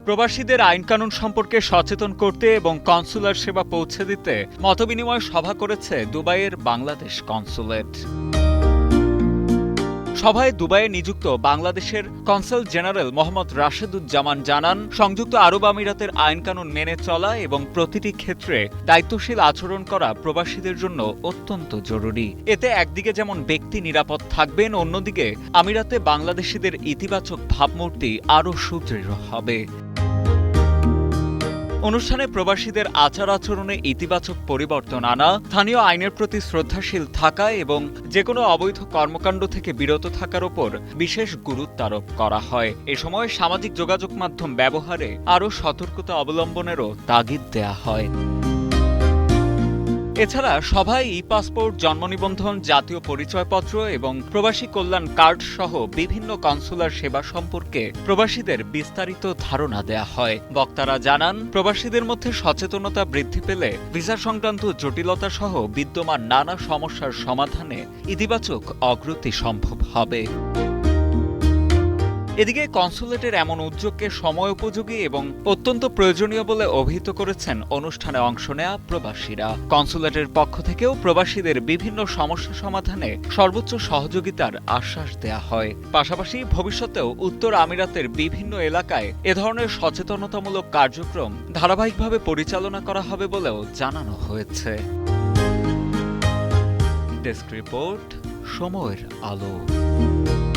প্রবাসীদের আইনকানুন সম্পর্কে সচেতন করতে এবং কনসুলার সেবা পৌঁছে দিতে মতবিনিময় সভা করেছে দুবাইয়ের বাংলাদেশ কনসুলেট। সভায় দুবাইয়ে নিযুক্ত বাংলাদেশের কনসাল জেনারেল মোহাম্মদ রাশেদুজ্জামান জানান, সংযুক্ত আরব আমিরাতের আইনকানুন মেনে চলা এবং প্রতিটি ক্ষেত্রে দায়িত্বশীল আচরণ করা প্রবাসীদের জন্য অত্যন্ত জরুরি। এতে একদিকে যেমন ব্যক্তি নিরাপদ থাকবেন, অন্যদিকে আমিরাতে বাংলাদেশিদের ইতিবাচক ভাবমূর্তি আরও সুদৃঢ় হবে। অনুষ্ঠানে প্রবাসীদের আচার আচরণে ইতিবাচক পরিবর্তন আনা, স্থানীয় আইনের প্রতি শ্রদ্ধাশীল থাকা এবং যেকোনো অবৈধ কর্মকাণ্ড থেকে বিরত থাকার ওপর বিশেষ গুরুত্ব আরোপ করা হয়। এ সময় সামাজিক যোগাযোগ মাধ্যম ব্যবহারে আরও সতর্কতা অবলম্বনেরও তাগিদ দেয়া হয়। এছাড়া সভায় ই-পাসপোর্ট, জন্ম নিবন্ধন, জাতীয় পরিচয়পত্র এবং প্রবাসী কল্যাণ কার্ড সহ বিভিন্ন কনসুলার সেবা সম্পর্কে প্রবাসীদের বিস্তারিত ধারণা দেয়া হয়। বক্তারা জানান, প্রবাসীদের মধ্যে সচেতনতা বৃদ্ধি পেলে ভিসা সংক্রান্ত জটিলতা সহ বিদ্যমান নানা সমস্যার সমাধানে ইতিবাচক অগ্রগতি সম্ভব হবে। এদিকে কনসুলেটের এমন উদ্যোগকে সময়োপযোগী এবং অত্যন্ত প্রয়োজনীয় বলে অভিহিত করেছেন অনুষ্ঠানে অংশ নেয়া প্রবাসীরা। কনসুলেটের পক্ষ থেকেও প্রবাসীদের বিভিন্ন সমস্যা সমাধানে সর্বোচ্চ সহযোগিতার আশ্বাস দেয়া হয়। পাশাপাশি ভবিষ্যতেও উত্তর আমিরাতের বিভিন্ন এলাকায় এ ধরনের সচেতনতামূলক কার্যক্রম ধারাবাহিকভাবে পরিচালনা করা হবে বলেও জানানো হয়েছে। ডেস্ক রিপোর্ট, সময়ের আলো।